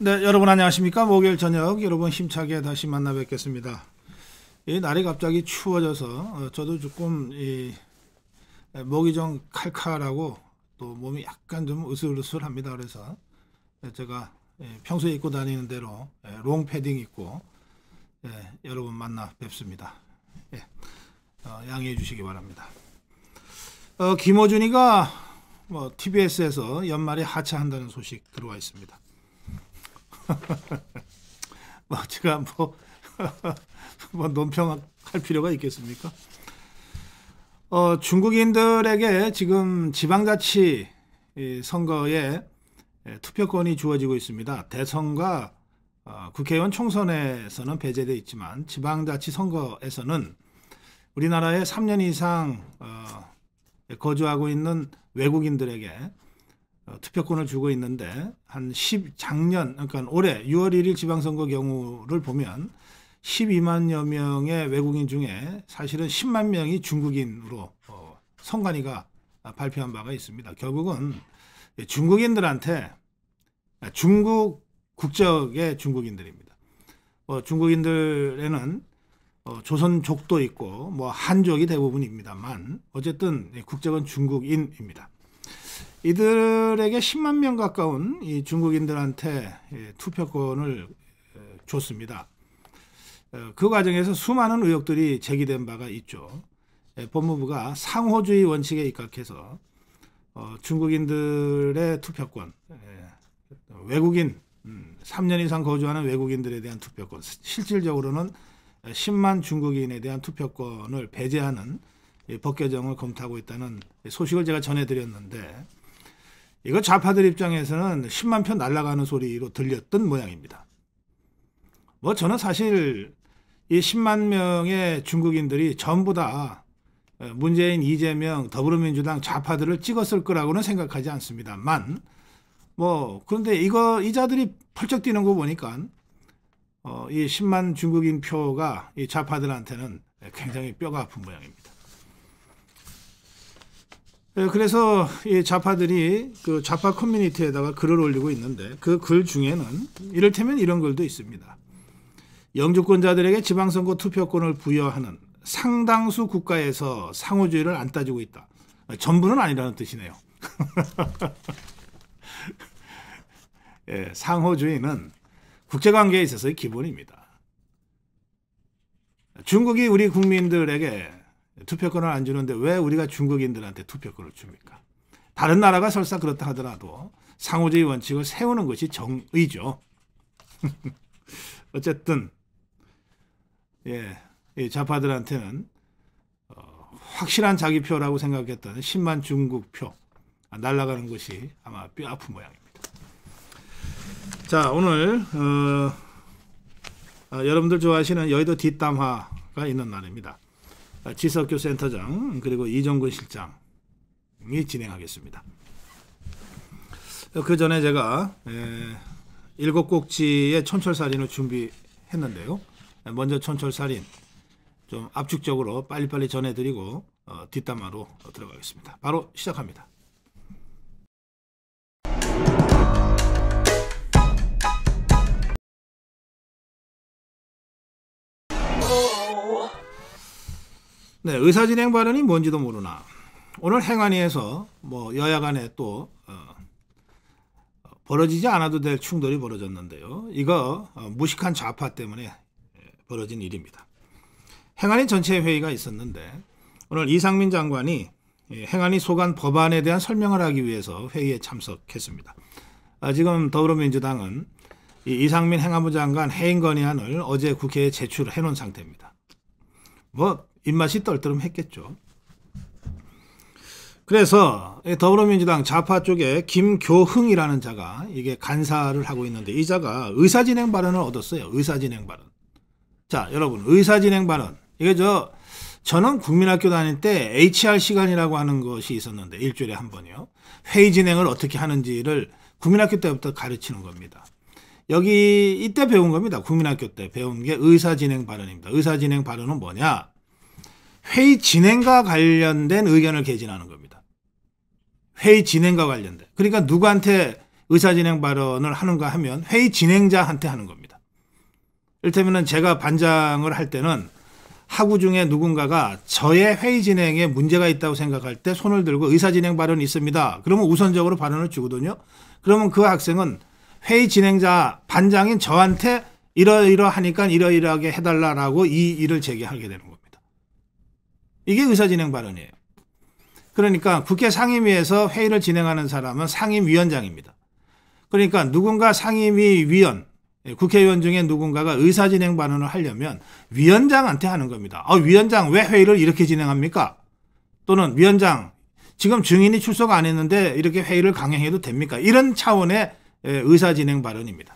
네, 여러분 안녕하십니까? 목요일 저녁 여러분 힘차게 다시 만나 뵙겠습니다. 이 날이 갑자기 추워져서 저도 조금 목이 좀 칼칼하고 또 몸이 약간 좀 으슬으슬합니다. 그래서 제가 평소에 입고 다니는 대로 롱 패딩 입고 여러분 만나 뵙습니다. 양해해 주시기 바랍니다. 김어준이가 TBS에서 연말에 하차한다는 소식 들어와 있습니다. 제가 논평할 필요가 있겠습니까? 중국인들에게 지금 지방자치 선거에 투표권이 주어지고 있습니다. 대선과 국회의원 총선에서는 배제되어 있지만 지방자치 선거에서는 우리나라에 3년 이상 거주하고 있는 외국인들에게 투표권을 주고 있는데 작년 그러니까 올해 6월 1일 지방선거 경우를 보면 12만여 명의 외국인 중에 사실은 10만 명이 중국인으로 선관위가 발표한 바가 있습니다. 결국은 중국인들한테 중국 국적의 중국인들입니다. 중국인들에는 조선족도 있고 한족이 대부분입니다만 어쨌든 국적은 중국인입니다. 이들에게 10만 명 가까운 이 중국인들한테 투표권을 줬습니다. 그 과정에서 수많은 의혹들이 제기된 바가 있죠. 법무부가 상호주의 원칙에 입각해서 중국인들의 투표권, 외국인 3년 이상 거주하는 외국인들에 대한 투표권, 실질적으로는 10만 중국인에 대한 투표권을 배제하는 법 개정을 검토하고 있다는 소식을 제가 전해드렸는데 이거 좌파들 입장에서는 10만 표 날아가는 소리로 들렸던 모양입니다. 저는 사실 이 10만 명의 중국인들이 전부 다 문재인, 이재명, 더불어민주당 좌파들을 찍었을 거라고는 생각하지 않습니다만 그런데 이 자들이 펄쩍 뛰는 거 보니까 이 10만 중국인 표가 이 좌파들한테는 굉장히 뼈가 아픈 모양입니다. 그래서 이 좌파들이 그 좌파 커뮤니티에다가 글을 올리고 있는데 그 글 중에는 이를테면 이런 글도 있습니다. 영주권자들에게 지방선거 투표권을 부여하는 상당수 국가에서 상호주의를 안 따지고 있다. 전부는 아니라는 뜻이네요. 상호주의는 국제관계에 있어서의 기본입니다. 중국이 우리 국민들에게 투표권을 안 주는데 왜 우리가 중국인들한테 투표권을 줍니까? 다른 나라가 설사 그렇다 하더라도 상호주의 원칙을 세우는 것이 정의죠. 어쨌든 이 좌파들한테는 확실한 자기 표라고 생각했던 10만 중국 표 날아가는 것이 아마 뼈 아픈 모양입니다. 자, 오늘 여러분들 좋아하시는 여의도 뒷담화가 있는 날입니다. 지석규 센터장 그리고 이정근 실장이 진행하겠습니다. 그 전에 제가 7곡지의 촌철살인을 준비했는데요. 먼저 촌철살인 좀 압축적으로 빨리빨리 전해드리고 뒷담화로 들어가겠습니다. 바로 시작합니다. 네, 의사진행 발언이 뭔지도 모르나 오늘 행안위에서 여야 간에 또 벌어지지 않아도 될 충돌이 벌어졌는데요. 이거 무식한 좌파 때문에 벌어진 일입니다. 행안위 전체 회의가 있었는데 오늘 이상민 장관이 행안위 소관 법안에 대한 설명을 하기 위해서 회의에 참석했습니다. 지금 더불어민주당은 이상민 행안부 장관 해임 건의안을 어제 국회에 제출해 놓은 상태입니다. 입맛이 떨떠름했겠죠. 그래서 더불어민주당 좌파 쪽에 김교흥이라는 자가 이게 간사를 하고 있는데 이 자가 의사진행 발언을 얻었어요. 의사진행 발언. 자, 여러분, 의사진행 발언. 이게 저는 국민학교 다닐 때 HR 시간이라고 하는 것이 있었는데 일주일에 한 번이요. 회의 진행을 어떻게 하는지를 국민학교 때부터 가르치는 겁니다. 이때 배운 겁니다. 국민학교 때 배운 게 의사진행 발언입니다. 의사진행 발언은 뭐냐? 회의 진행과 관련된 의견을 개진하는 겁니다. 회의 진행과 관련된. 그러니까 누구한테 의사진행 발언을 하는가 하면 회의 진행자한테 하는 겁니다. 이를테면 제가 반장을 할 때는 학우 중에 누군가가 저의 회의 진행에 문제가 있다고 생각할 때 손을 들고 의사진행 발언이 있습니다. 그러면 우선적으로 발언을 주거든요. 그러면 그 학생은 회의 진행자 반장인 저한테 이러이러하니까 이러이러하게 해달라고 이 일을 제기하게 되는 겁니다. 이게 의사진행 발언이에요. 그러니까 국회 상임위에서 회의를 진행하는 사람은 상임위원장입니다. 그러니까 누군가 상임위 위원, 국회의원 중에 누군가가 의사진행 발언을 하려면 위원장한테 하는 겁니다. 위원장 왜 회의를 이렇게 진행합니까? 또는 위원장 지금 증인이 출석 안 했는데 이렇게 회의를 강행해도 됩니까? 이런 차원의 의사진행 발언입니다.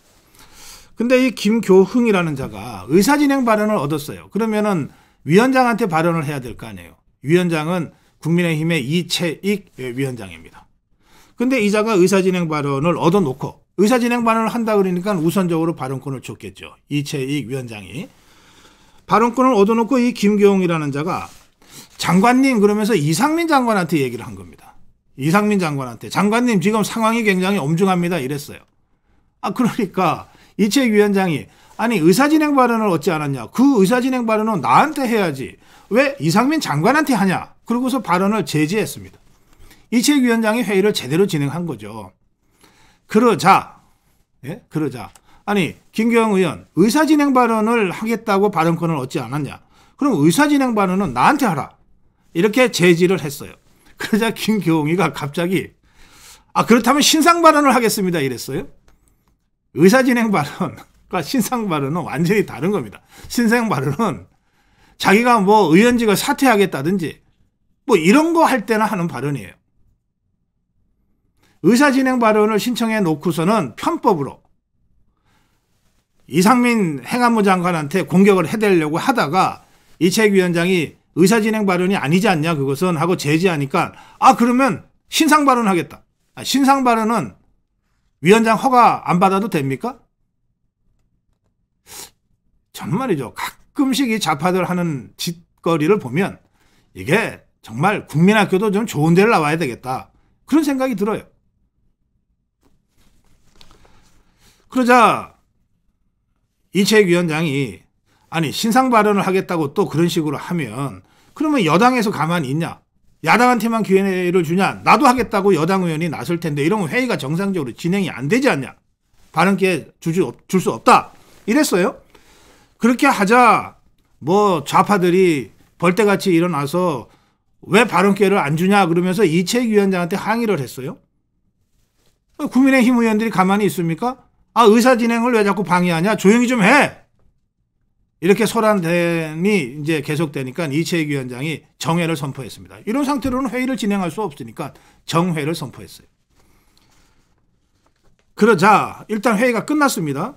근데 이 김교흥이라는 자가 의사진행 발언을 얻었어요. 그러면은 위원장한테 발언을 해야 될 거 아니에요. 위원장은 국민의힘의 이채익 위원장입니다. 근데 이 자가 의사진행 발언을 얻어놓고 의사진행 발언을 한다 그러니까 우선적으로 발언권을 줬겠죠. 이채익 위원장이. 발언권을 얻어놓고 이 김교흥이라는 자가 장관님 그러면서 이상민 장관한테 얘기를 한 겁니다. 이상민 장관한테 장관님 지금 상황이 굉장히 엄중합니다 이랬어요. 그러니까 이채익 위원장이 아니 의사진행 발언을 얻지 않았냐. 그 의사진행 발언은 나한테 해야지. 왜 이상민 장관한테 하냐. 그러고서 발언을 제지했습니다. 이채익 위원장이 회의를 제대로 진행한 거죠. 그러자 아니 김교흥 의원 의사진행 발언을 하겠다고 발언권을 얻지 않았냐. 그럼 의사진행 발언은 나한테 하라. 이렇게 제지를 했어요. 그러자 김교흥이가 갑자기 그렇다면 신상 발언을 하겠습니다 이랬어요. 의사진행 발언과 신상 발언은 완전히 다른 겁니다. 신상 발언은 자기가 뭐 의원직을 사퇴하겠다든지 뭐 이런 거 할 때나 하는 발언이에요. 의사진행 발언을 신청해 놓고서는 편법으로 이상민 행안부 장관한테 공격을 해대려고 하다가 이채익 위원장이 의사진행 발언이 아니지 않냐 그것은 하고 제지하니까 그러면 신상 발언하겠다. 신상 발언은 위원장 허가 안 받아도 됩니까? 저는 말이죠. 가끔씩 이 좌파들 하는 짓거리를 보면 이게 정말 국민학교도 좀 좋은 데를 나와야 되겠다. 그런 생각이 들어요. 그러자 이채익 위원장이 아니 신상 발언을 하겠다고 또 그런 식으로 하면 그러면 여당에서 가만히 있냐? 야당한테만 기회를 주냐? 나도 하겠다고 여당 의원이 나설 텐데 이러면 회의가 정상적으로 진행이 안 되지 않냐? 발언 기회 줄 수 없다. 이랬어요. 그렇게 하자 뭐 좌파들이 벌떼같이 일어나서 왜 발언 기회를 안 주냐 그러면서 이채익 위원장한테 항의를 했어요. 국민의힘 의원들이 가만히 있습니까? 의사 진행을 왜 자꾸 방해하냐? 조용히 좀 해. 이렇게 소란이 이제 계속되니까 이채익 위원장이 정회를 선포했습니다. 이런 상태로는 회의를 진행할 수 없으니까 정회를 선포했어요. 그러자 일단 회의가 끝났습니다.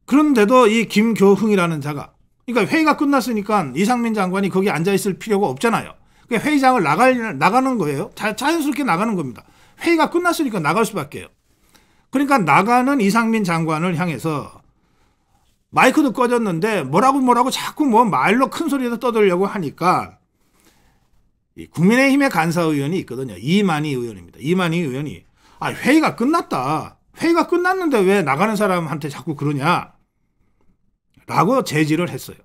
그런데도 이 김교흥이라는 자가 그러니까 회의가 끝났으니까 이상민 장관이 거기 앉아있을 필요가 없잖아요. 그러니까 회의장을 나가는 거예요. 자연스럽게 나가는 겁니다. 회의가 끝났으니까 나갈 수밖에요. 그러니까 나가는 이상민 장관을 향해서 마이크도 꺼졌는데 뭐라고 자꾸 뭐 말로 큰 소리로 떠들려고 하니까 국민의힘의 간사의원이 있거든요. 이만희 의원입니다. 이만희 의원이 회의가 끝났다. 회의가 끝났는데 왜 나가는 사람한테 자꾸 그러냐 라고 제지를 했어요.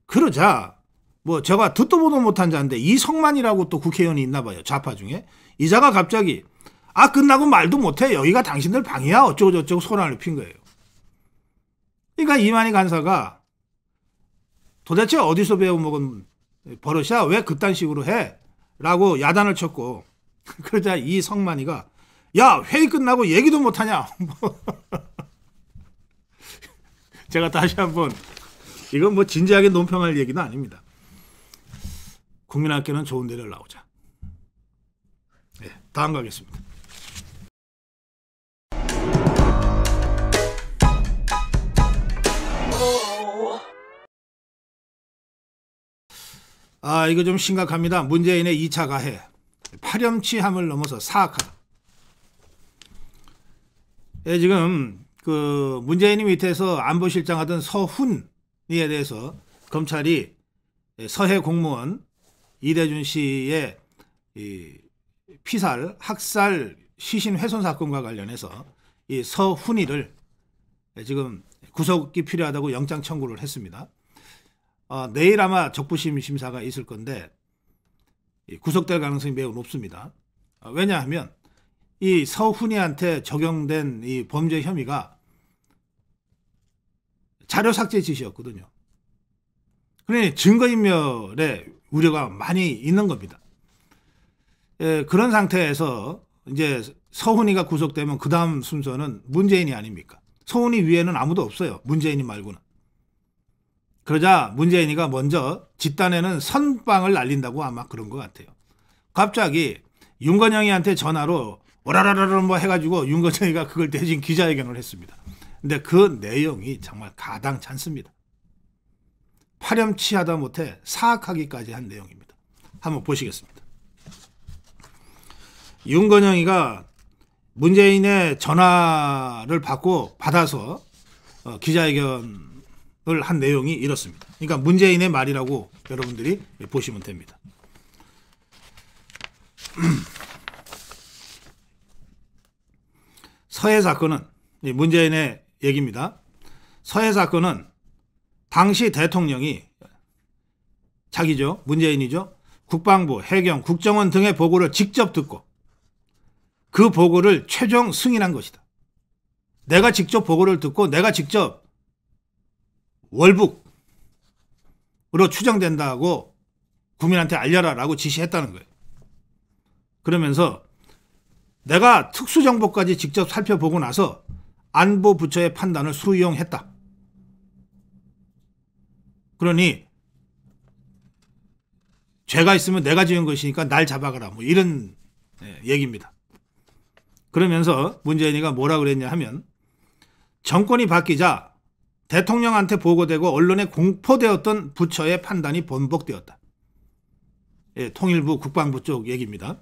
그러자 뭐 제가 듣도 보도 못한 자인데 이성만이라고 또 국회의원이 있나 봐요. 좌파 중에. 이 자가 갑자기 끝나고 말도 못해. 여기가 당신들 방이야. 어쩌고저쩌고 소란을 핀 거예요. 그러니까 이만희 간사가 도대체 어디서 배워먹은 버릇이야? 왜 그딴 식으로 해? 라고 야단을 쳤고 그러자 이성만이가 야 회의 끝나고 얘기도 못하냐? 제가 다시 한번 이건 뭐 진지하게 논평할 얘기는 아닙니다. 국민학교는 좋은 데를 나오자. 네, 다음 가겠습니다. 이거 좀 심각합니다. 문재인의 2차 가해. 파렴치함을 넘어서 사악하다. 지금 그 문재인이 밑에서 안보실장 하던 서훈이에 대해서 검찰이 서해 공무원 이대준 씨의 피살, 학살 시신 훼손 사건과 관련해서 이 서훈이를 지금 구속이 필요하다고 영장 청구를 했습니다. 내일 아마 적부심 심사가 있을 건데 구속될 가능성이 매우 높습니다. 왜냐하면 이 서훈이한테 적용된 이 범죄 혐의가 자료 삭제 짓이었거든요. 그러니 증거인멸의 우려가 많이 있는 겁니다. 그런 상태에서 이제 서훈이가 구속되면 그 다음 순서는 문재인이 아닙니까? 서훈이 위에는 아무도 없어요. 문재인이 말고는. 그러자 문재인이가 먼저 집단에는 선빵을 날린다고 아마 그런 것 같아요. 갑자기 윤건영이한테 전화로 오라라라라 뭐 해가지고 윤건영이가 그걸 대신 기자회견을 했습니다. 근데 그 내용이 정말 가당치 않습니다. 파렴치하다 못해 사악하기까지 한 내용입니다. 한번 보시겠습니다. 윤건영이가 문재인의 전화를 받아서 기자회견을 한 내용이 이렇습니다. 그러니까 문재인의 말이라고 여러분들이 보시면 됩니다. 서해 사건은 문재인의 얘기입니다. 서해 사건은 당시 대통령이 자기죠. 문재인이죠. 국방부, 해경, 국정원 등의 보고를 직접 듣고 그 보고를 최종 승인한 것이다. 내가 직접 보고를 듣고 내가 직접 월북으로 추정된다고 국민한테 알려라라고 지시했다는 거예요. 그러면서 내가 특수정보까지 직접 살펴보고 나서 안보부처의 판단을 수용했다. 그러니 죄가 있으면 내가 지은 것이니까 날 잡아가라. 뭐 이런 얘기입니다. 그러면서 문재인이가 뭐라 그랬냐 하면 정권이 바뀌자 대통령한테 보고되고 언론에 공포되었던 부처의 판단이 번복되었다. 통일부 국방부 쪽 얘기입니다.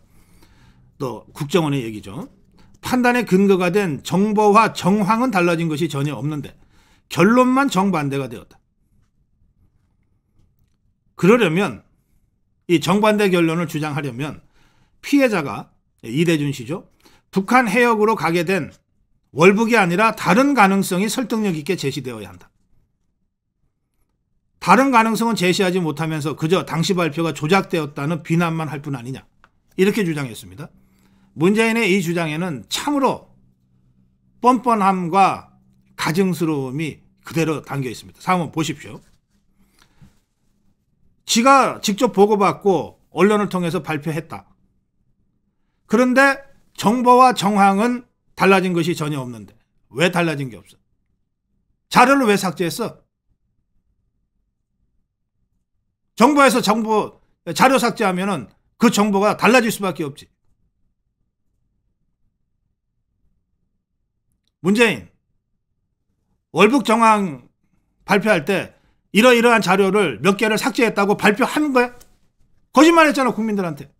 또 국정원의 얘기죠. 판단의 근거가 된 정보와 정황은 달라진 것이 전혀 없는데 결론만 정반대가 되었다. 그러려면 이 정반대 결론을 주장하려면 피해자가 이대준 씨죠. 북한 해역으로 가게 된 월북이 아니라 다른 가능성이 설득력 있게 제시되어야 한다. 다른 가능성은 제시하지 못하면서 그저 당시 발표가 조작되었다는 비난만 할 뿐 아니냐. 이렇게 주장했습니다. 문재인의 이 주장에는 참으로 뻔뻔함과 가증스러움이 그대로 담겨 있습니다. 한번 보십시오. 지가 직접 보고받고 언론을 통해서 발표했다. 그런데 정보와 정황은 달라진 것이 전혀 없는데 왜 달라진 게 없어? 자료를 왜 삭제했어? 정보에서 자료 삭제하면은 그 정보가 달라질 수밖에 없지. 문재인 월북 정황 발표할 때 이러이러한 자료를 몇 개를 삭제했다고 발표하는 거야? 거짓말했잖아 국민들한테.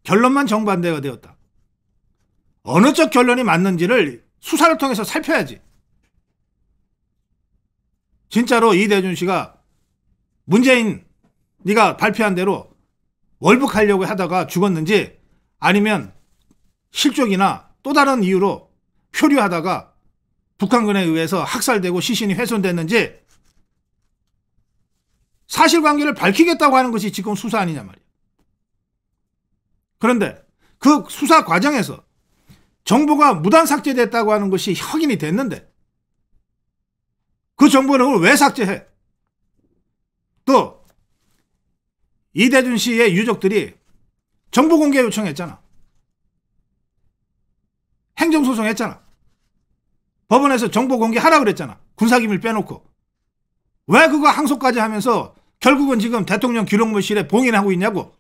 결론만 정반대가 되었다. 어느 쪽 결론이 맞는지를 수사를 통해서 살펴야지. 진짜로 이대준 씨가 문재인 네가 발표한 대로 월북하려고 하다가 죽었는지 아니면 실족이나 또 다른 이유로 표류하다가 북한군에 의해서 학살되고 시신이 훼손됐는지 사실관계를 밝히겠다고 하는 것이 지금 수사 아니냐 말이야. 그런데 그 수사 과정에서 정보가 무단 삭제됐다고 하는 것이 확인이 됐는데 그 정보를 왜 삭제해? 또 이대준 씨의 유족들이 정보 공개 요청했잖아. 행정소송했잖아. 법원에서 정보 공개하라 그랬잖아. 군사기밀 빼놓고. 왜 그거 항소까지 하면서 결국은 지금 대통령 기록물실에 봉인하고 있냐고.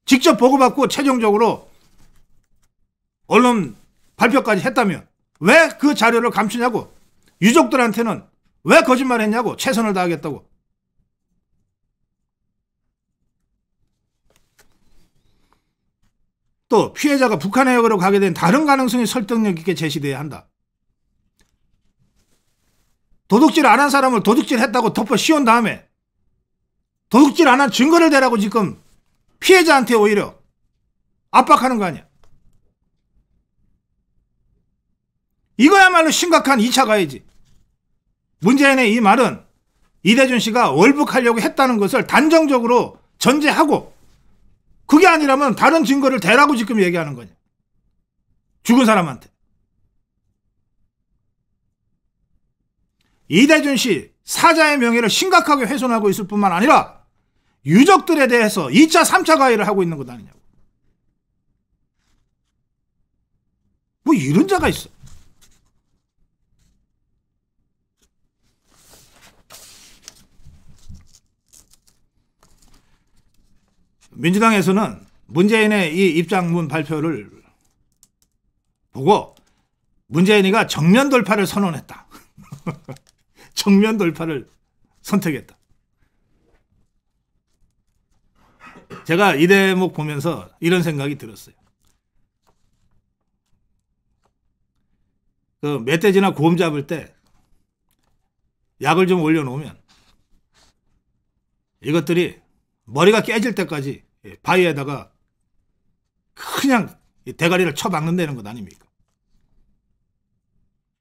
직접 보고받고 최종적으로 언론 발표까지 했다면 왜 그 자료를 감추냐고. 유족들한테는 왜 거짓말했냐고. 최선을 다하겠다고. 또 피해자가 북한 해역으로 가게 된 다른 가능성이 설득력 있게 제시돼야 한다. 도둑질 안 한 사람을 도둑질 했다고 덮어 씌운 다음에 도둑질 안 한 증거를 대라고 지금 피해자한테 오히려 압박하는 거 아니야. 이거야말로 심각한 2차 가해지. 문재인의 이 말은 이대준 씨가 월북하려고 했다는 것을 단정적으로 전제하고, 그게 아니라면 다른 증거를 대라고 지금 얘기하는 거냐. 죽은 사람한테. 이대준 씨 사자의 명예를 심각하게 훼손하고 있을 뿐만 아니라 유족들에 대해서 2차, 3차 가해를 하고 있는 것 아니냐고. 뭐 이런 자가 있어. 민주당에서는 문재인의 이 입장문 발표를 보고 문재인이가 정면 돌파를 선언했다. 정면 돌파를 선택했다. 제가 이 대목 보면서 이런 생각이 들었어요. 그 멧돼지나 곰 잡을 때 약을 좀 올려놓으면 이것들이 머리가 깨질 때까지 바위에다가 그냥 대가리를 쳐박는다는 것 아닙니까?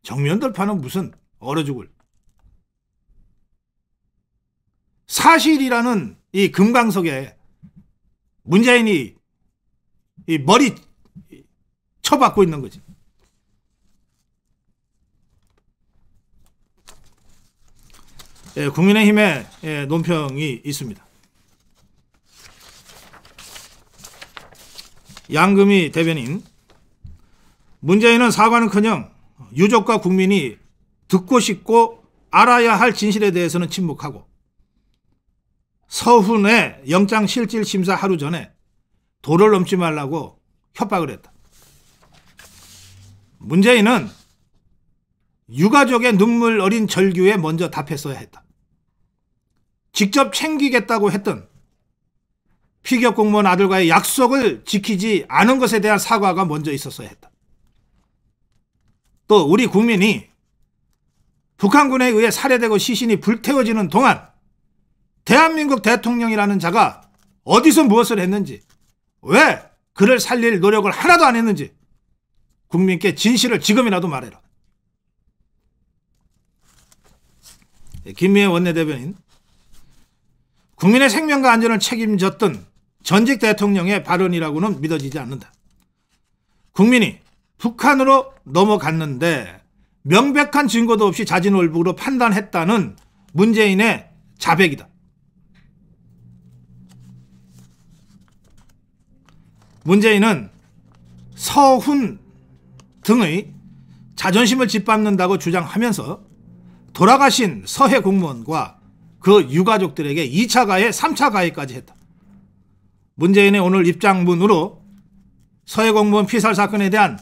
정면 돌파는 무슨 얼어 죽을. 사실이라는 이 금강석에 문재인이 이 머리 쳐박고 있는 거지. 국민의힘의 논평이 있습니다. 양금희 대변인, 문재인은 사과는커녕 유족과 국민이 듣고 싶고 알아야 할 진실에 대해서는 침묵하고 서훈의 영장실질심사 하루 전에 도를 넘지 말라고 협박을 했다. 문재인은 유가족의 눈물 어린 절규에 먼저 답했어야 했다. 직접 챙기겠다고 했던 피격 공무원 아들과의 약속을 지키지 않은 것에 대한 사과가 먼저 있었어야 했다. 또 우리 국민이 북한군에 의해 살해되고 시신이 불태워지는 동안 대한민국 대통령이라는 자가 어디서 무엇을 했는지, 왜 그를 살릴 노력을 하나도 안 했는지 국민께 진실을 지금이라도 말해라. 김미애 원내대변인, 국민의 생명과 안전을 책임졌던 전직 대통령의 발언이라고는 믿어지지 않는다. 국민이 북한으로 넘어갔는데 명백한 증거도 없이 자진월북으로 판단했다는 문재인의 자백이다. 문재인은 서훈 등의 자존심을 짓밟는다고 주장하면서 돌아가신 서해 공무원과 그 유가족들에게 2차 가해, 3차 가해까지 했다. 문재인의 오늘 입장문으로 서해 공무원 피살 사건에 대한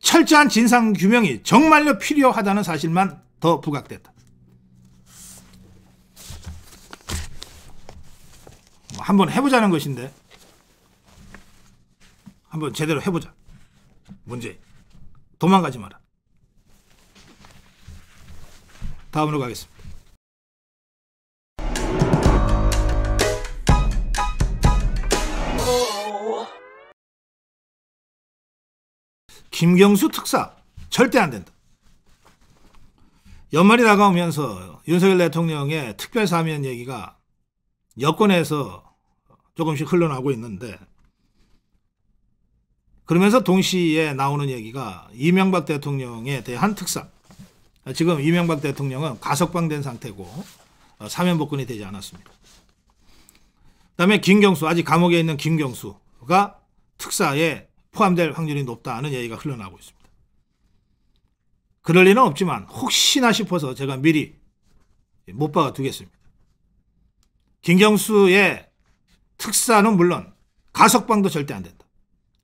철저한 진상규명이 정말로 필요하다는 사실만 더 부각됐다. 한번 해보자는 것인데 한번 제대로 해보자. 문재인, 도망가지 마라. 다음으로 가겠습니다. 김경수 특사 절대 안 된다. 연말이 다가오면서 윤석열 대통령의 특별사면 얘기가 여권에서 조금씩 흘러나오고 있는데, 그러면서 동시에 나오는 얘기가 이명박 대통령에 대한 특사. 지금 이명박 대통령은 가석방된 상태고 사면복권이 되지 않았습니다. 그다음에 김경수, 아직 감옥에 있는 김경수가 특사에 포함될 확률이 높다는 얘기가 흘러나오고 있습니다. 그럴 리는 없지만 혹시나 싶어서 제가 미리 못 박아 두겠습니다. 김경수의 특사는 물론 가석방도 절대 안 된다.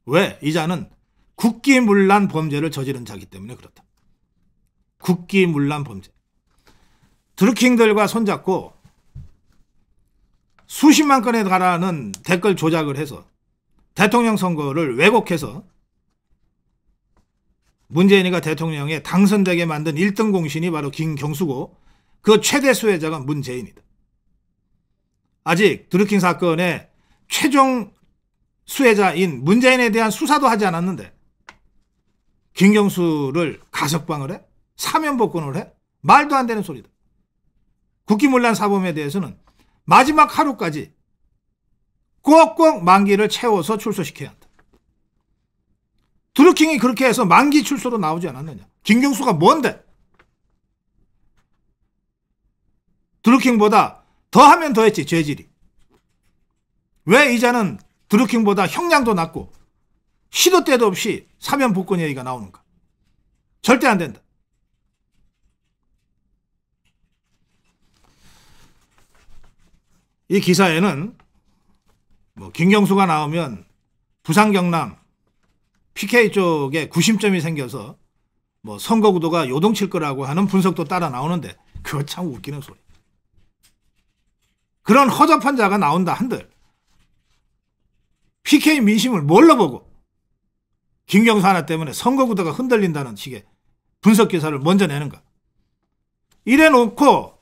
왜? 이 자는 국기문란 범죄를 저지른 자이기 때문에 그렇다. 국기문란 범죄. 드루킹들과 손잡고 수십만 건에 달하는 댓글 조작을 해서 대통령 선거를 왜곡해서 문재인이가 대통령에 당선되게 만든 1등 공신이 바로 김경수고 그 최대 수혜자가 문재인이다. 아직 드루킹 사건의 최종 수혜자인 문재인에 대한 수사도 하지 않았는데 김경수를 가석방을 해? 사면복권을 해? 말도 안 되는 소리다. 국기문란 사범에 대해서는 마지막 하루까지 꼭꼭 만기를 채워서 출소시켜야 한다. 드루킹이 그렇게 해서 만기 출소로 나오지 않았느냐. 김경수가 뭔데? 드루킹보다 더하면 더했지, 죄질이. 왜 이자는 드루킹보다 형량도 낮고 시도 때도 없이 사면 복권 얘기가 나오는가? 절대 안 된다. 이 기사에는 뭐 김경수가 나오면 부산 경남 PK 쪽에 구심점이 생겨서 뭐 선거 구도가 요동칠 거라고 하는 분석도 따라 나오는데 그거 참 웃기는 소리. 그런 허접한 자가 나온다 한들 PK 민심을 뭘로 보고 김경수 하나 때문에 선거 구도가 흔들린다는 식의 분석 기사를 먼저 내는가. 이래 놓고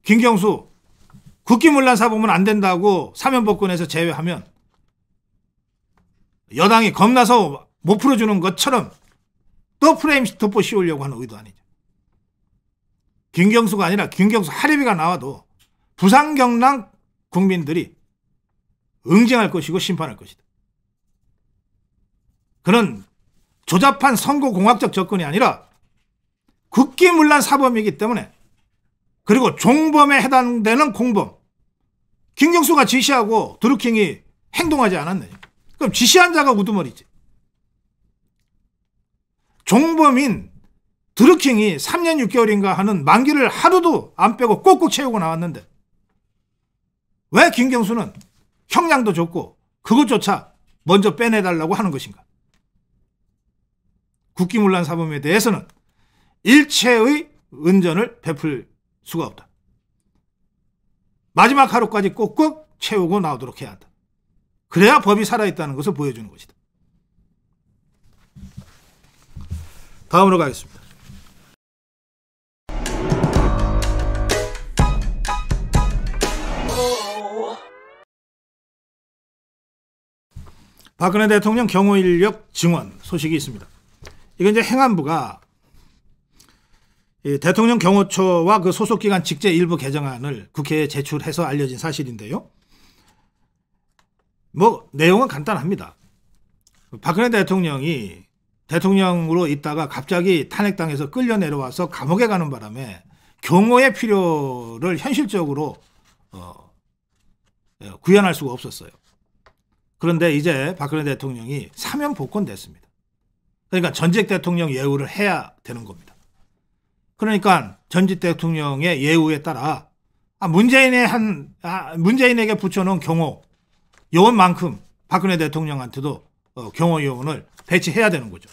김경수 국기문란 사범은 안 된다고 사면복권에서 제외하면 여당이 겁나서 못 풀어주는 것처럼 또 프레임 덮어 씌우려고 하는 의도 아니죠. 김경수가 아니라 김경수 하리비가 나와도 부산 경남 국민들이 응징할 것이고 심판할 것이다. 그는 조잡한 선거공학적 접근이 아니라 국기문란 사범이기 때문에, 그리고 종범에 해당되는 공범, 김경수가 지시하고 드루킹이 행동하지 않았네. 그럼 지시한 자가 우두머리지. 종범인 드루킹이 3년 6개월인가 하는 만기를 하루도 안 빼고 꼭꼭 채우고 나왔는데 왜 김경수는 형량도 줬고 그것조차 먼저 빼내달라고 하는 것인가? 국기문란 사범에 대해서는 일체의 은전을 베풀 수가 없다. 마지막 하루까지 꼭꼭 채우고 나오도록 해야 한다. 그래야 법이 살아있다는 것을 보여주는 것이다. 다음으로 가겠습니다. 박근혜 대통령 경호 인력 증원 소식이 있습니다. 이건 이제 행안부가 대통령 경호처와 그 소속기관 직제 일부 개정안을 국회에 제출해서 알려진 사실인데요. 뭐 내용은 간단합니다. 박근혜 대통령이 대통령으로 있다가 갑자기 탄핵당해서 끌려 내려와서 감옥에 가는 바람에 경호의 필요를 현실적으로 구현할 수가 없었어요. 그런데 이제 박근혜 대통령이 사면 복권됐습니다. 그러니까 전직 대통령 예우를 해야 되는 겁니다. 그러니까 전직 대통령의 예우에 따라 문재인에게 붙여놓은 경호 요원만큼 박근혜 대통령한테도 경호 요원을 배치해야 되는 거죠.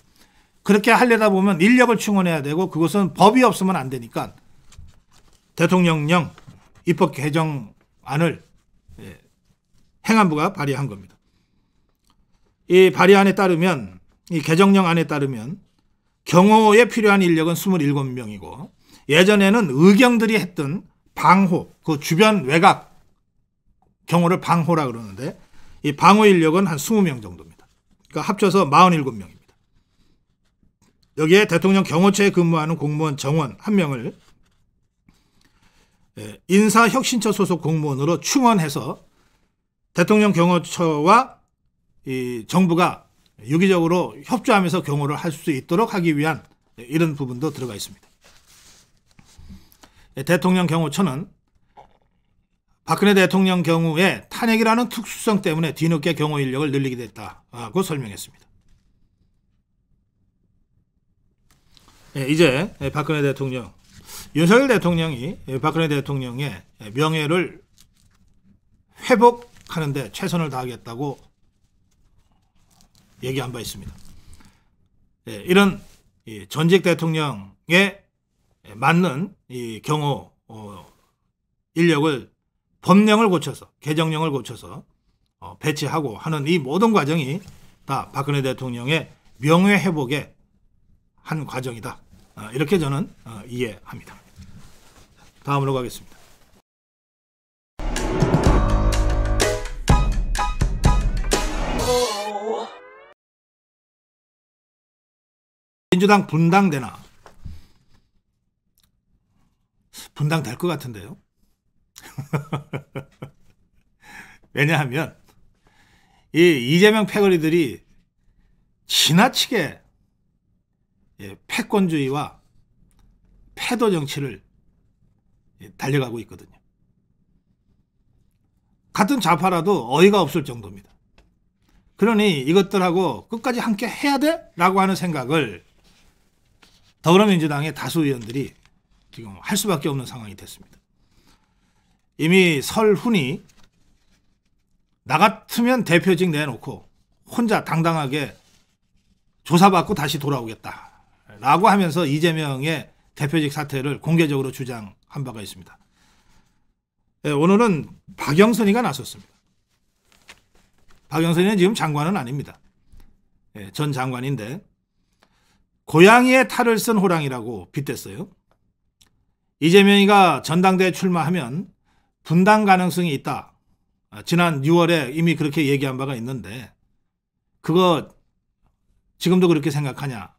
그렇게 하려다 보면 인력을 충원해야 되고 그것은 법이 없으면 안 되니까 대통령령 입법 개정안을 행안부가 발의한 겁니다. 이 발의안에 따르면, 이 개정령안에 따르면 경호에 필요한 인력은 27명이고 예전에는 의경들이 했던 방호, 그 주변 외곽 경호를 방호라 그러는데 이 방호 인력은 한 20명 정도입니다. 그러니까 합쳐서 47명입니다. 여기에 대통령 경호처에 근무하는 공무원 정원 1명을 인사혁신처 소속 공무원으로 충원해서 대통령 경호처와 이 정부가 유기적으로 협조하면서 경호를 할 수 있도록 하기 위한 이런 부분도 들어가 있습니다. 대통령 경호처는 박근혜 대통령 경우에 탄핵이라는 특수성 때문에 뒤늦게 경호 인력을 늘리게 됐다고 설명했습니다. 이제 박근혜 대통령, 윤석열 대통령이 박근혜 대통령의 명예를 회복하는 데 최선을 다하겠다고 얘기한 바 있습니다. 이런 전직 대통령에 맞는 이 경호 인력을 법령을 고쳐서, 개정령을 고쳐서 배치하고 하는 이 모든 과정이 다 박근혜 대통령의 명예 회복의 한 과정이다. 이렇게 저는 이해합니다. 다음으로 가겠습니다. 민주당 분당되나? 분당될 것 같은데요. 왜냐하면 이 이재명 패거리들이 지나치게 패권주의와 패도 정치를 달려가고 있거든요. 같은 좌파라도 어이가 없을 정도입니다. 그러니 이것들하고 끝까지 함께 해야 돼? 라고 하는 생각을 더불어민주당의 다수 의원들이 지금 할 수밖에 없는 상황이 됐습니다. 이미 설훈이 나 같으면 대표직 내놓고 혼자 당당하게 조사받고 다시 돌아오겠다 라고 하면서 이재명의 대표직 사퇴를 공개적으로 주장한 바가 있습니다. 오늘은 박영선이가 나섰습니다. 박영선이는 지금 장관은 아닙니다. 전 장관인데 고양이의 탈을 쓴 호랑이라고 빗댔어요. 이재명이가 전당대회 출마하면 분당 가능성이 있다. 지난 6월에 이미 그렇게 얘기한 바가 있는데 그거 지금도 그렇게 생각하냐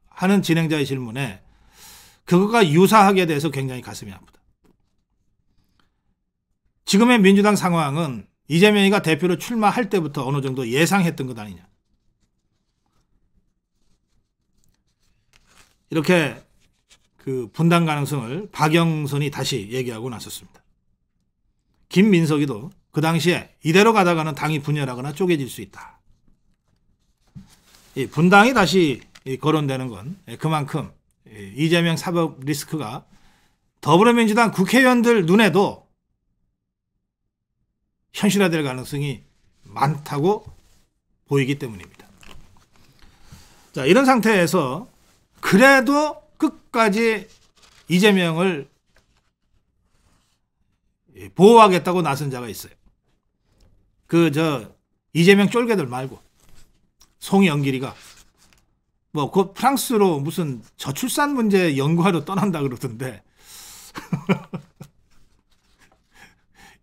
하는 진행자의 질문에 그거가 유사하게 돼서 굉장히 가슴이 아프다. 지금의 민주당 상황은 이재명이가 대표로 출마할 때부터 어느 정도 예상했던 것 아니냐. 이렇게 그 분당 가능성을 박영선이 다시 얘기하고 나섰습니다. 김민석이도 그 당시에 이대로 가다가는 당이 분열하거나 쪼개질 수 있다. 이 분당이 다시 거론되는 건 그만큼 이재명 사법 리스크가 더불어민주당 국회의원들 눈에도 현실화될 가능성이 많다고 보이기 때문입니다. 자, 이런 상태에서 그래도 끝까지 이재명을 보호하겠다고 나선 자가 있어요. 이재명 쫄개들 말고 송영길이가 그 프랑스로 무슨 저출산 문제 연구하러 떠난다 그러던데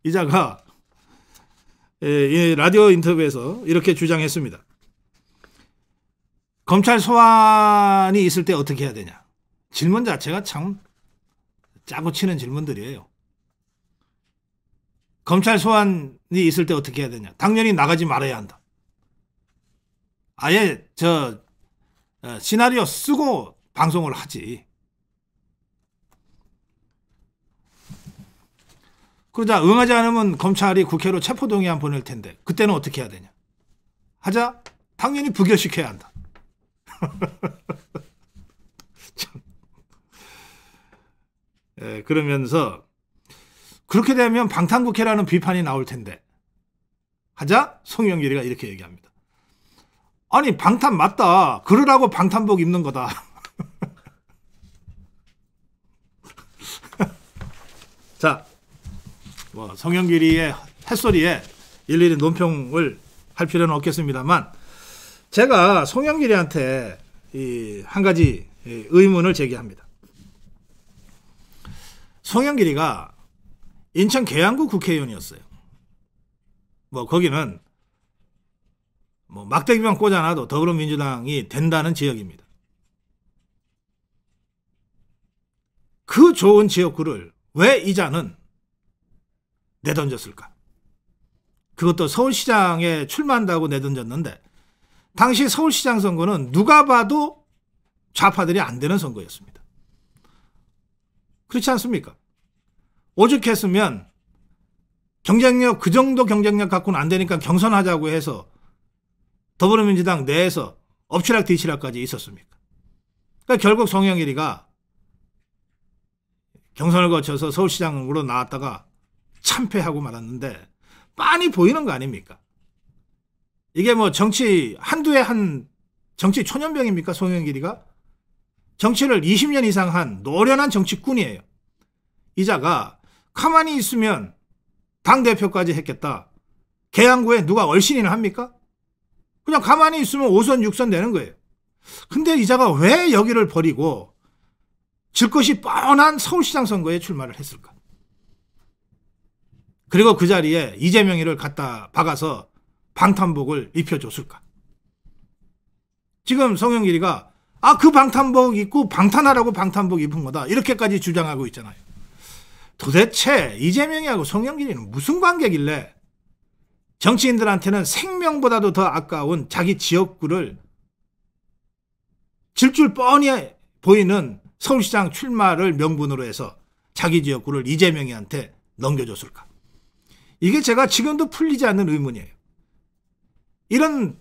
이 자가 이 라디오 인터뷰에서 이렇게 주장했습니다. 검찰 소환이 있을 때 어떻게 해야 되냐. 질문 자체가 참 짜고 치는 질문들이에요. 검찰 소환이 있을 때 어떻게 해야 되냐. 당연히 나가지 말아야 한다. 아예 시나리오 쓰고 방송을 하지. 그러자 응하지 않으면 검찰이 국회로 체포동의안 보낼 텐데 그때는 어떻게 해야 되냐. 하자 당연히 부결시켜야 한다. 그러면서 그렇게 되면 방탄국회라는 비판이 나올 텐데 하자 송영길이가 이렇게 얘기합니다. 아니 방탄 맞다. 그러라고 방탄복 입는 거다. 자, 송영길이의 햇소리에 일일이 논평을 할 필요는 없겠습니다만 제가 송영길이한테 한 가지 의문을 제기합니다. 송영길이가 인천 계양구 국회의원이었어요. 거기는 막대기만 꽂아놔도 더불어민주당이 된다는 지역입니다. 그 좋은 지역구를 왜 이자는 내던졌을까? 그것도 서울시장에 출마한다고 내던졌는데 당시 서울시장 선거는 누가 봐도 좌파들이 안 되는 선거였습니다. 그렇지 않습니까? 오죽했으면 경쟁력, 그 정도 경쟁력 갖고는 안 되니까 경선하자고 해서 더불어민주당 내에서 엎치락 뒤치락까지 있었습니까? 그러니까 결국 송영길이가 경선을 거쳐서 서울시장으로 나왔다가 참패하고 말았는데 빤히 보이는 거 아닙니까? 이게 정치 한두해 한 정치 초년병입니까? 송영길이가? 정치를 20년 이상 한 노련한 정치꾼이에요. 이자가 가만히 있으면 당대표까지 했겠다. 계양구에 누가 얼씬이나 합니까? 그냥 가만히 있으면 5선 6선 되는 거예요. 근데 이자가 왜 여기를 버리고 질 것이 뻔한 서울시장 선거에 출마를 했을까? 그리고 그 자리에 이재명이를 갖다 박아서 방탄복을 입혀줬을까? 지금 송영길이가 아, 그 방탄복 입고 방탄하라고 방탄복 입은 거다. 이렇게까지 주장하고 있잖아요. 도대체 이재명이하고 송영길이는 무슨 관계길래 정치인들한테는 생명보다도 더 아까운 자기 지역구를 질줄 뻔히 보이는 서울시장 출마를 명분으로 해서 자기 지역구를 이재명이한테 넘겨줬을까? 이게 제가 지금도 풀리지 않는 의문이에요. 이런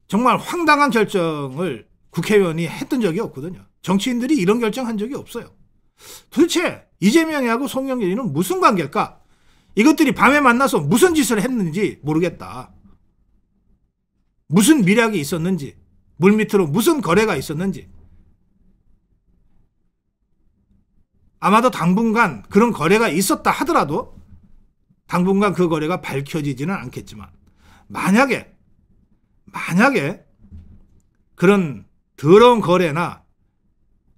정말 황당한 결정을 국회의원이 했던 적이 없거든요. 정치인들이 이런 결정한 적이 없어요. 도대체 이재명이하고 송영길이는 무슨 관계일까? 이것들이 밤에 만나서 무슨 짓을 했는지 모르겠다. 무슨 미략이 있었는지, 물밑으로 무슨 거래가 있었는지. 아마도 당분간 그런 거래가 있었다 하더라도 당분간 그 거래가 밝혀지지는 않겠지만 만약에 그런 더러운 거래나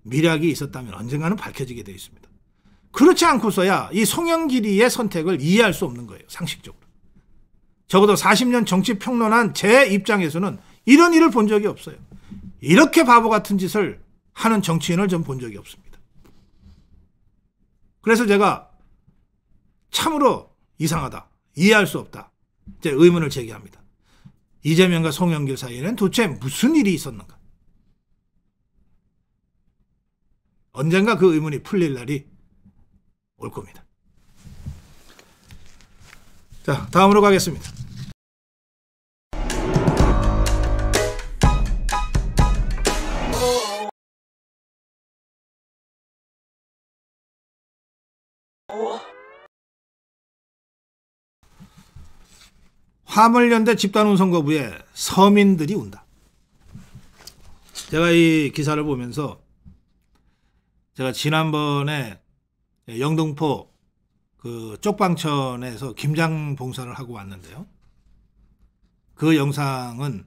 미략이 있었다면 언젠가는 밝혀지게 되어 있습니다. 그렇지 않고서야 이 송영길이의 선택을 이해할 수 없는 거예요. 상식적으로. 적어도 40년 정치 평론한 제 입장에서는 이런 일을 본 적이 없어요. 이렇게 바보 같은 짓을 하는 정치인을 전 본 적이 없습니다. 그래서 제가 참으로 이상하다, 이해할 수 없다, 제 의문을 제기합니다. 이재명과 송영길 사이에는 도대체 무슨 일이 있었는가? 언젠가 그 의문이 풀릴 날이 올 겁니다. 자, 다음으로 가겠습니다. 화물연대 집단운송거부에 서민들이 운다. 제가 이 기사를 보면서 제가 지난번에 영등포 그 쪽방천에서 김장 봉사를 하고 왔는데요. 그 영상은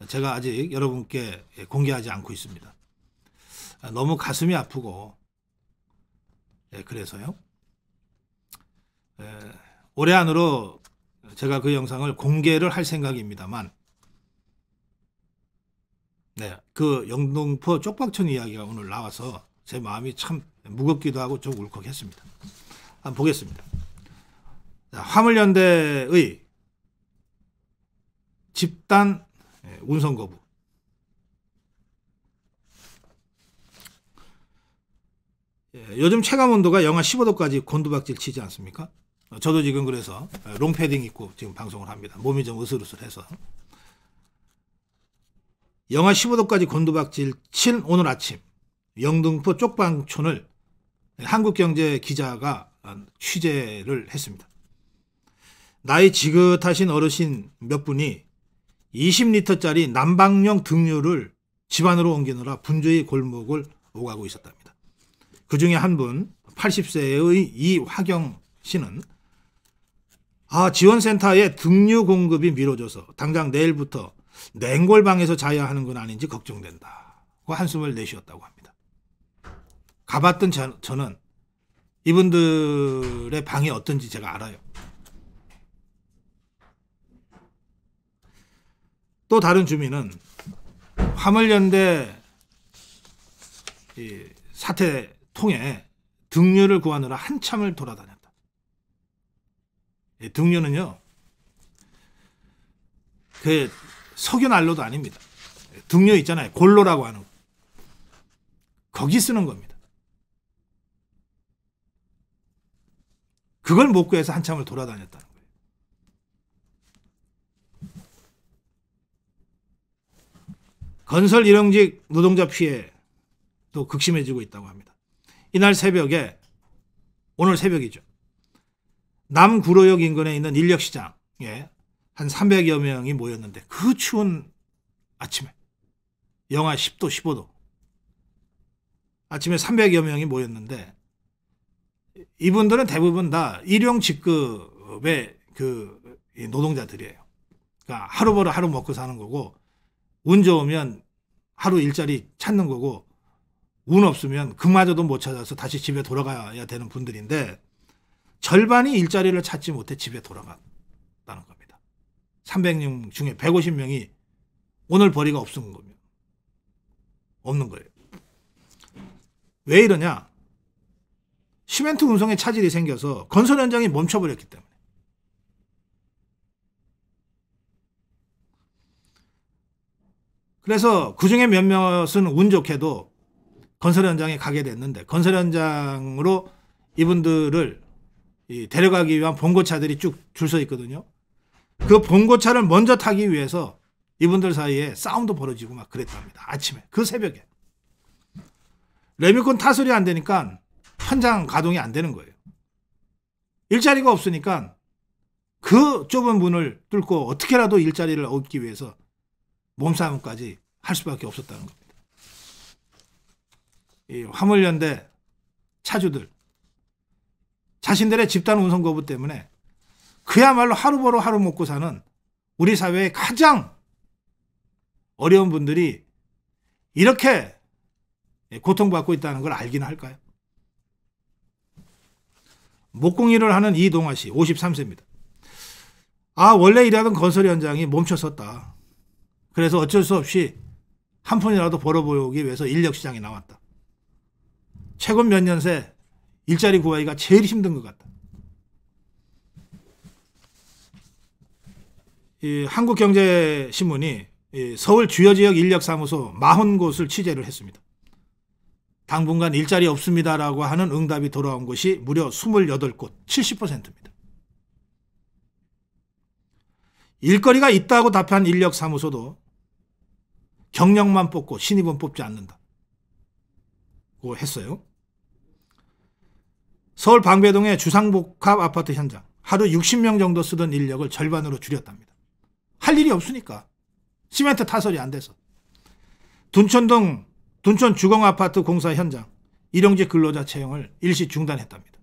제가 아직 여러분께 공개하지 않고 있습니다. 너무 가슴이 아프고 그래서요. 올해 안으로 제가 그 영상을 공개를 할 생각입니다만 그 영등포 쪽방천 이야기가 오늘 나와서 제 마음이 참 무겁기도 하고 좀 울컥했습니다. 한번 보겠습니다. 화물연대의 집단 운송 거부. 요즘 체감온도가 영하 15도까지 곤두박질 치지 않습니까? 저도 지금 그래서 롱패딩 입고 지금 방송을 합니다. 몸이 좀 으슬으슬해서. 영하 15도까지 곤두박질 친 오늘 아침 영등포 쪽방촌을 한국경제 기자가 취재를 했습니다. 나이 지긋하신 어르신 몇 분이 20리터짜리 난방용 등유를 집안으로 옮기느라 분주히 골목을 오가고 있었답니다. 그 중에 한 분 80세의 이화경 씨는 지원센터에 등유 공급이 미뤄져서 당장 내일부터 냉골방에서 자야 하는 건 아닌지 걱정된다고 한숨을 내쉬었다고 합니다. 가봤던 저는 이분들의 방이 어떤지 제가 알아요. 또 다른 주민은 화물연대 사태 통해 등유를 구하느라 한참을 돌아다녔다. 등유는요, 그 석유 난로도 아닙니다. 등유 있잖아요. 골로라고 하는 거. 거기 쓰는 겁니다. 그걸 못 구해서 한참을 돌아다녔다는 거예요. 건설 일용직 노동자 피해도 극심해지고 있다고 합니다. 이날 새벽에, 오늘 새벽이죠. 남구로역 인근에 있는 인력시장에 한 300여 명이 모였는데 그 추운 아침에 영하 10도, 15도 아침에 300여 명이 모였는데 이분들은 대부분 다 일용 직급의 그 노동자들이에요. 그러니까 하루 벌어 하루 먹고 사는 거고 운 좋으면 하루 일자리 찾는 거고 운 없으면 그마저도 못 찾아서 다시 집에 돌아가야 되는 분들인데 절반이 일자리를 찾지 못해 집에 돌아갔다는 겁니다. 300명 중에 150명이 오늘 벌이가 없은 겁니다. 없는 거예요. 왜 이러냐? 시멘트 운송에 차질이 생겨서 건설 현장이 멈춰버렸기 때문에. 그래서 그중에 몇몇은 운 좋게도 건설 현장에 가게 됐는데, 건설 현장으로 이분들을 데려가기 위한 봉고차들이 쭉 줄 서 있거든요. 그 봉고차를 먼저 타기 위해서 이분들 사이에 싸움도 벌어지고 막 그랬답니다. 아침에, 그 새벽에. 레미콘 타설이 안 되니까 현장 가동이 안 되는 거예요. 일자리가 없으니까 그 좁은 문을 뚫고 어떻게라도 일자리를 얻기 위해서 몸싸움까지 할 수밖에 없었다는 겁니다. 이 화물연대 차주들, 자신들의 집단 운송 거부 때문에 그야말로 하루 벌어 하루 먹고 사는 우리 사회의 가장 어려운 분들이 이렇게 고통받고 있다는 걸 알기는 할까요? 목공일을 하는 이동화 씨, 53세입니다. 원래 일하던 건설 현장이 멈춰섰다. 그래서 어쩔 수 없이 한 푼이라도 벌어보기 위해서 인력시장에 나왔다. 최근 몇 년 새 일자리 구하기가 제일 힘든 것 같다. 이 한국경제신문이 서울 주요 지역 인력사무소 40곳을 취재를 했습니다. 당분간 일자리 없습니다라고 하는 응답이 돌아온 곳이 무려 28곳, 70%입니다. 일거리가 있다고 답한 인력사무소도 경력만 뽑고 신입은 뽑지 않는다고 했어요. 서울 방배동의 주상복합 아파트 현장, 하루 60명 정도 쓰던 인력을 절반으로 줄였답니다. 할 일이 없으니까. 시멘트 타설이 안 돼서. 둔촌동 둔촌 주공아파트 공사 현장, 일용직 근로자 채용을 일시 중단했답니다.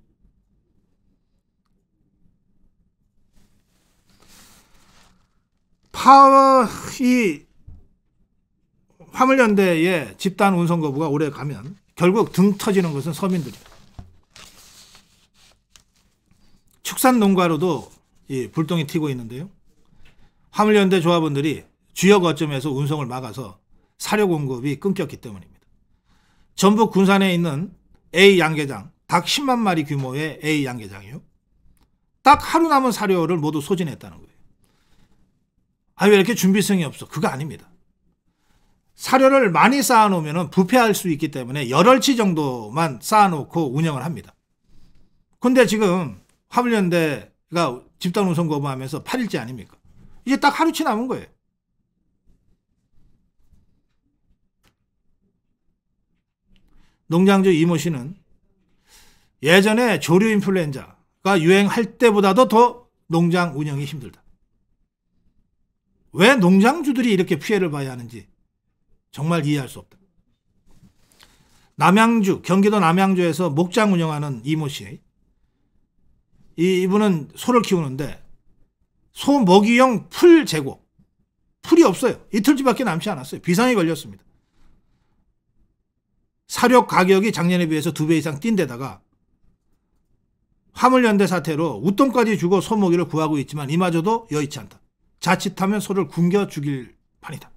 이 화물연대의 집단 운송 거부가 오래 가면 결국 등 터지는 것은 서민들이에요. 축산 농가로도 이 불똥이 튀고 있는데요. 화물연대 조합원들이 주요 거점에서 운송을 막아서 사료 공급이 끊겼기 때문입니다. 전북 군산에 있는 A 양계장, 닭 10만 마리 규모의 A 양계장이요. 딱 하루 남은 사료를 모두 소진했다는 거예요. 왜 이렇게 준비성이 없어? 그거 아닙니다. 사료를 많이 쌓아놓으면 부패할 수 있기 때문에 열흘치 정도만 쌓아놓고 운영을 합니다. 근데 지금 화물연대가 집단 운송 거부하면서 8일째 아닙니까? 이제 딱 하루치 남은 거예요. 농장주 이모 씨는 예전에 조류 인플루엔자가 유행할 때보다도 더 농장 운영이 힘들다. 왜 농장주들이 이렇게 피해를 봐야 하는지 정말 이해할 수 없다. 남양주, 경기도 남양주에서 목장 운영하는 이모 씨. 이분은 소를 키우는데 소 먹이용 풀 재고, 풀이 없어요. 이틀째밖에 남지 않았어요. 비상이 걸렸습니다. 사료 가격이 작년에 비해서 2배 이상 뛴 데다가 화물연대 사태로 웃돈까지 주고 소 먹이를 구하고 있지만 이마저도 여의치 않다. 자칫하면 소를 굶겨 죽일 판이다.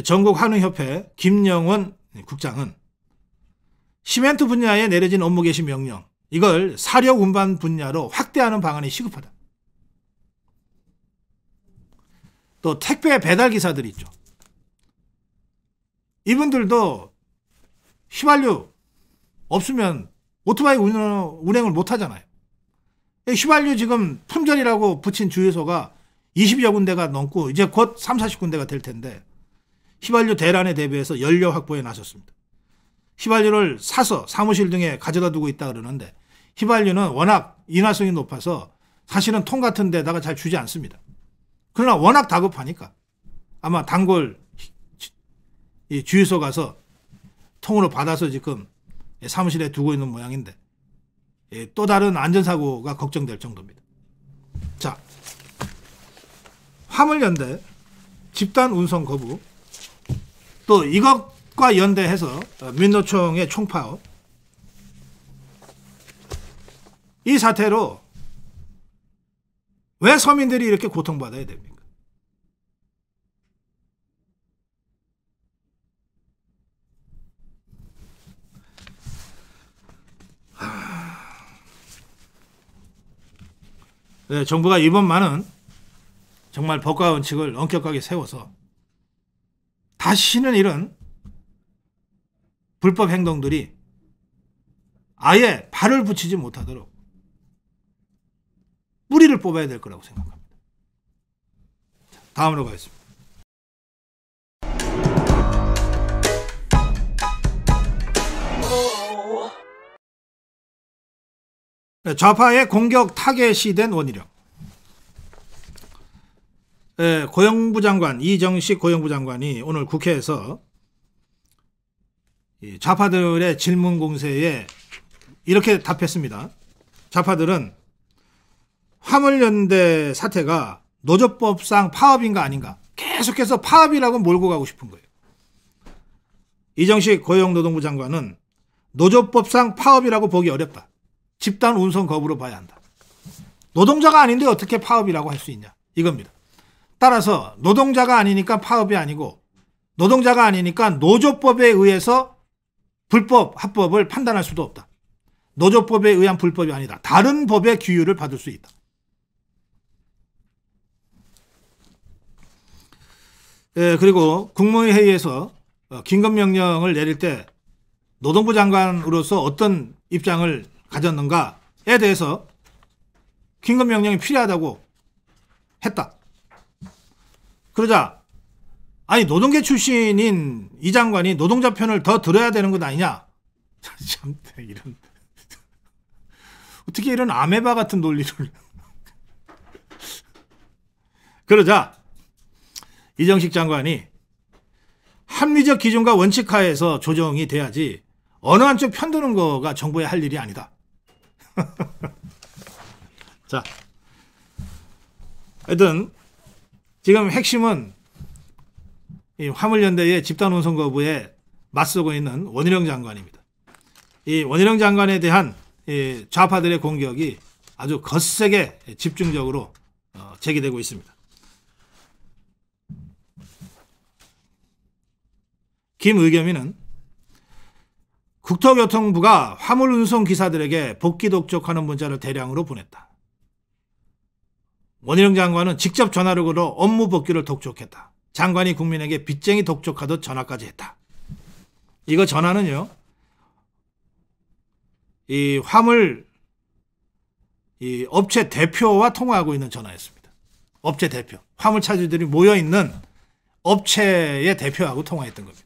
전국한우협회 김영원 국장은 시멘트 분야에 내려진 업무 개시 명령, 이걸 사료 운반 분야로 확대하는 방안이 시급하다. 또 택배 배달 기사들 있죠. 이분들도 휘발유 없으면 오토바이 운행을 못 하잖아요. 휘발유 지금 품절이라고 붙인 주유소가 20여 군데가 넘고 이제 곧 30, 40군데가 될 텐데 휘발유 대란에 대비해서 연료 확보에 나섰습니다. 휘발유를 사서 사무실 등에 가져다 두고 있다 그러는데 휘발유는 워낙 인화성이 높아서 사실은 통 같은 데다가 잘 주지 않습니다. 그러나 워낙 다급하니까 아마 단골 이 주유소 가서 통으로 받아서 지금 사무실에 두고 있는 모양인데 또 다른 안전사고가 걱정될 정도입니다. 자, 화물연대 집단 운송 거부, 또 이것과 연대해서 민노총의 총파업, 이 사태로 왜 서민들이 이렇게 고통받아야 됩니까? 정부가 이번만은 정말 법과 원칙을 엄격하게 세워서 다시는 이런 불법 행동들이 아예 발을 붙이지 못하도록 뿌리를 뽑아야 될 거라고 생각합니다. 다음으로 가겠습니다. 좌파의 공격 타겟이 된 원희룡. 고용부 장관, 이정식 고용부 장관이 오늘 국회에서 좌파들의 질문 공세에 이렇게 답했습니다. 좌파들은 화물연대 사태가 노조법상 파업인가 아닌가 계속해서 파업이라고 몰고 가고 싶은 거예요. 이정식 고용노동부 장관은 노조법상 파업이라고 보기 어렵다. 집단 운송 거부로 봐야 한다. 노동자가 아닌데 어떻게 파업이라고 할 수 있냐 이겁니다. 따라서 노동자가 아니니까 파업이 아니고 노동자가 아니니까 노조법에 의해서 불법, 합법을 판단할 수도 없다. 노조법에 의한 불법이 아니다. 다른 법의 규율을 받을 수 있다. 그리고 국무회의에서 긴급명령을 내릴 때 노동부 장관으로서 어떤 입장을 가졌는가에 대해서 긴급명령이 필요하다고 했다. 그러자 아니 노동계 출신인 이 장관이 노동자 편을 더 들어야 되는 것 아니냐. 참 이런 어떻게 이런 아메바 같은 논리를 그러자 이정식 장관이 합리적 기준과 원칙 하에서 조정이 돼야지 어느 한쪽 편드는 거가 정부의 할 일이 아니다. 자, 하여튼 지금 핵심은 이 화물연대의 집단운송 거부에 맞서고 있는 원희룡 장관입니다. 이 원희룡 장관에 대한 이 좌파들의 공격이 아주 거세게 집중적으로 제기되고 있습니다. 김의겸이는 국토교통부가 화물운송 기사들에게 복귀 독촉하는 문자를 대량으로 보냈다. 원희룡 장관은 직접 전화를 걸어 업무 복귀를 독촉했다. 장관이 국민에게 빚쟁이 독촉하듯 전화까지 했다. 이거 전화는요, 이 화물 이 업체 대표와 통화하고 있는 전화였습니다. 업체 대표, 화물차주들이 모여있는 업체의 대표하고 통화했던 겁니다.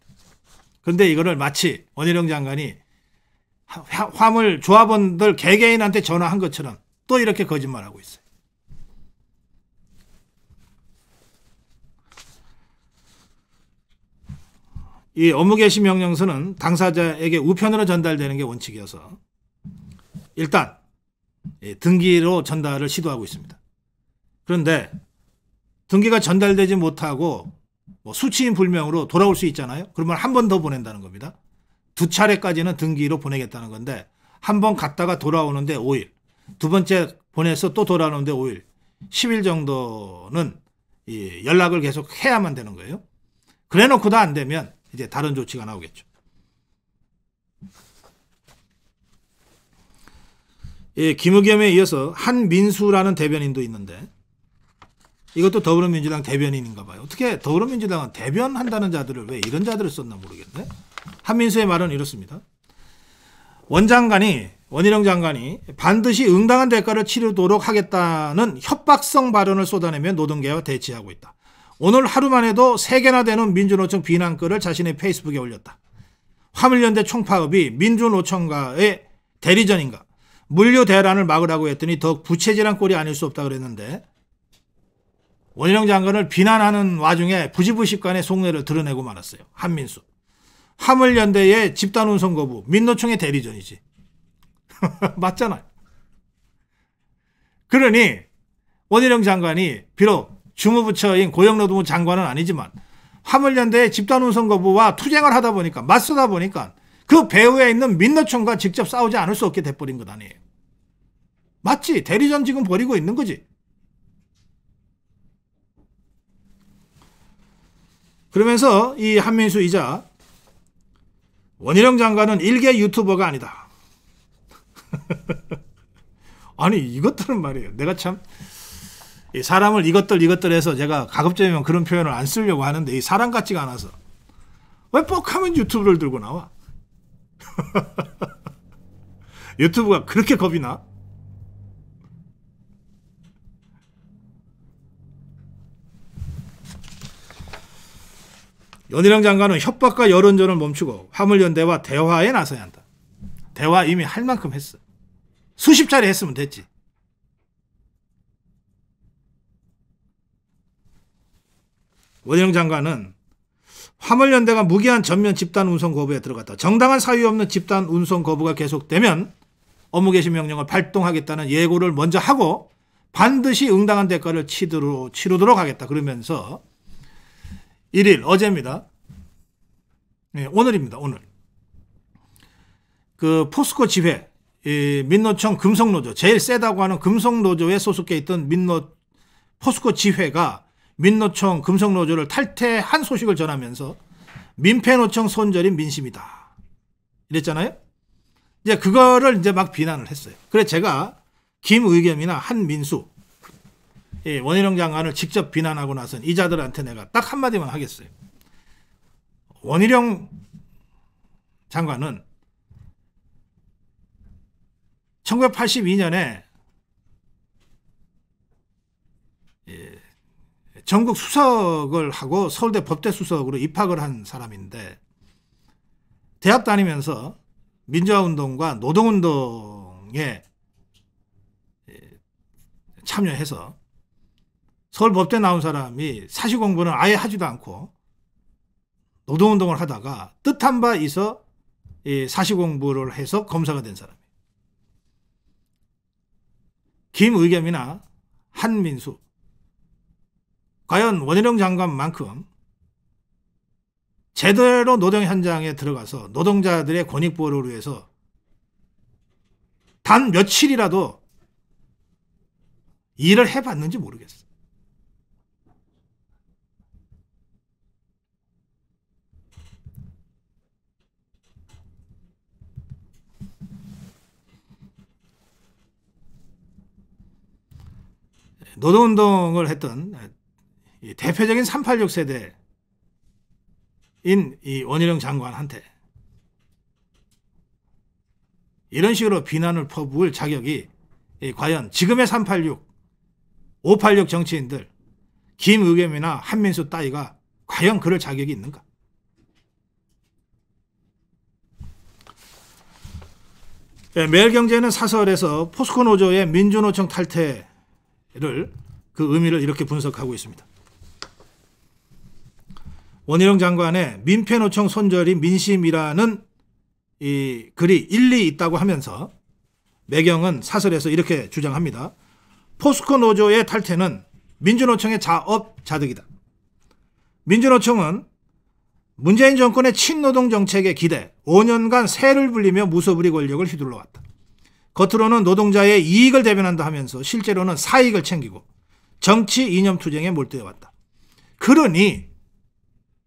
그런데 이거를 마치 원희룡 장관이 화물 조합원들 개개인한테 전화한 것처럼 또 이렇게 거짓말하고 있어요. 이 업무 개시 명령서는 당사자에게 우편으로 전달되는 게 원칙이어서 일단 등기로 전달을 시도하고 있습니다. 그런데 등기가 전달되지 못하고 수치인 불명으로 돌아올 수 있잖아요. 그러면 한 번 더 보낸다는 겁니다. 2차례까지는 등기로 보내겠다는 건데 한 번 갔다가 돌아오는데 5일, 두 번째 보내서 또 돌아오는데 5일, 10일 정도는 연락을 계속 해야만 되는 거예요. 그래놓고도 안 되면 이제 다른 조치가 나오겠죠. 김의겸에 이어서 한민수라는 대변인도 있는데 이것도 더불어민주당 대변인인가 봐요. 어떻게 더불어민주당은 대변한다는 자들을 왜 이런 자들을 썼나 모르겠네. 한민수의 말은 이렇습니다. 원희룡 장관이 반드시 응당한 대가를 치르도록 하겠다는 협박성 발언을 쏟아내며 노동계와 대치하고 있다. 오늘 하루만 해도 3개나 되는 민주노총 비난글을 자신의 페이스북에 올렸다. 화물연대 총파업이 민주노총과의 대리전인가? 물류 대란을 막으라고 했더니 더욱 부채질한 꼴이 아닐 수 없다 그랬는데 원희룡 장관을 비난하는 와중에 부지불식간의 속내를 드러내고 말았어요. 한민수. 화물연대의 집단운송 거부, 민노총의 대리전이지. 맞잖아요. 그러니 원희룡 장관이 비록 주무부처인 고용노동부 장관은 아니지만 화물연대의 집단운송 거부와 투쟁을 하다 보니까 맞서다 보니까 그 배후에 있는 민노총과 직접 싸우지 않을 수 없게 돼버린 것 아니에요. 맞지? 대리전 지금 벌이고 있는 거지. 그러면서 이 한민수이자 원희룡 장관은 일개 유튜버가 아니다. 아니 이것들은 말이에요. 내가 참 이 사람을 이것들 해서 제가 가급적이면 그런 표현을 안 쓰려고 하는데 이 사람 같지가 않아서 왜 뻑하면 유튜브를 들고 나와? 유튜브가 그렇게 겁이 나? 원희룡 장관은 협박과 여론전을 멈추고 화물연대와 대화에 나서야 한다. 대화 이미 할 만큼 했어. 수십 차례 했으면 됐지. 원희룡 장관은 화물연대가 무기한 전면 집단 운송 거부에 들어갔다. 정당한 사유 없는 집단 운송 거부가 계속되면 업무 개시 명령을 발동하겠다는 예고를 먼저 하고 반드시 응당한 대가를 치르도록 하겠다. 그러면서 1일 어제입니다. 네, 오늘입니다. 오늘. 그 포스코 지회, 민노총 금속노조, 제일 세다고 하는 금속노조에 소속해 있던 포스코 지회가 민노총 금속노조를 탈퇴한 소식을 전하면서 민폐노총 손절인 민심이다. 이랬잖아요. 이제 그거를 이제 막 비난을 했어요. 그래서 제가 김의겸이나 한민수, 원희룡 장관을 직접 비난하고 나선 이자들한테 내가 딱 한마디만 하겠어요. 원희룡 장관은 1982년에 전국 수석을 하고 서울대 법대 수석으로 입학을 한 사람인데 대학 다니면서 민주화운동과 노동운동에 참여해서 서울법대 나온 사람이 사시공부는 아예 하지도 않고 노동운동을 하다가 뜻한 바 있어 사시공부를 해서 검사가 된 사람이에요. 김의겸이나 한민수, 과연 원희룡 장관만큼 제대로 노동 현장에 들어가서 노동자들의 권익보호를 위해서 단 며칠이라도 일을 해봤는지 모르겠어. 노동운동을 했던 대표적인 386 세대인 이 원희룡 장관한테 이런 식으로 비난을 퍼부을 자격이 과연 지금의 386, 586 정치인들 김의겸이나 한민수 따위가 과연 그럴 자격이 있는가? 매일경제는 사설에서 포스코 노조의 민주노총 탈퇴 그 의미를 이렇게 분석하고 있습니다. 원희룡 장관의 민폐노총 손절이 민심이라는 이 글이 일리 있다고 하면서 매경은 사설에서 이렇게 주장합니다. 포스코 노조의 탈퇴는 민주노총의 자업자득이다. 민주노총은 문재인 정권의 친노동 정책에 기대 5년간 새를 불리며 무소불위 권력을 휘둘러왔다. 겉으로는 노동자의 이익을 대변한다 하면서 실제로는 사익을 챙기고 정치 이념 투쟁에 몰두해왔다. 그러니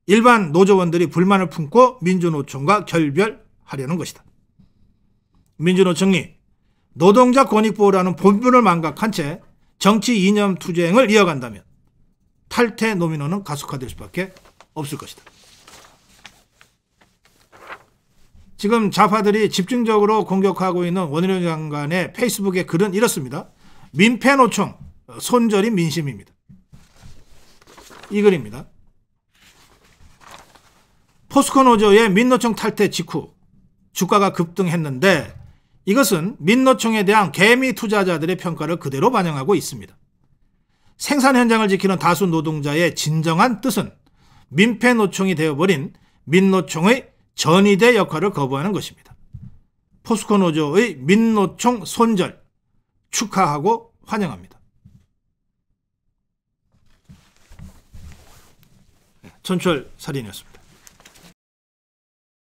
일반 노조원들이 불만을 품고 민주노총과 결별하려는 것이다. 민주노총이 노동자 권익보호라는 본분을 망각한 채 정치 이념 투쟁을 이어간다면 탈퇴 노민호는 가속화될 수밖에 없을 것이다. 지금 좌파들이 집중적으로 공격하고 있는 원희룡 장관의 페이스북의 글은 이렇습니다. 민폐노총 손절이 민심입니다. 이 글입니다. 포스코 노조의 민노총 탈퇴 직후 주가가 급등했는데 이것은 민노총에 대한 개미 투자자들의 평가를 그대로 반영하고 있습니다. 생산 현장을 지키는 다수 노동자의 진정한 뜻은 민폐노총이 되어버린 민노총의 전위대 역할을 거부하는 것입니다. 포스코 노조의 민노총 손절 축하하고 환영합니다. 촌철살인이었습니다.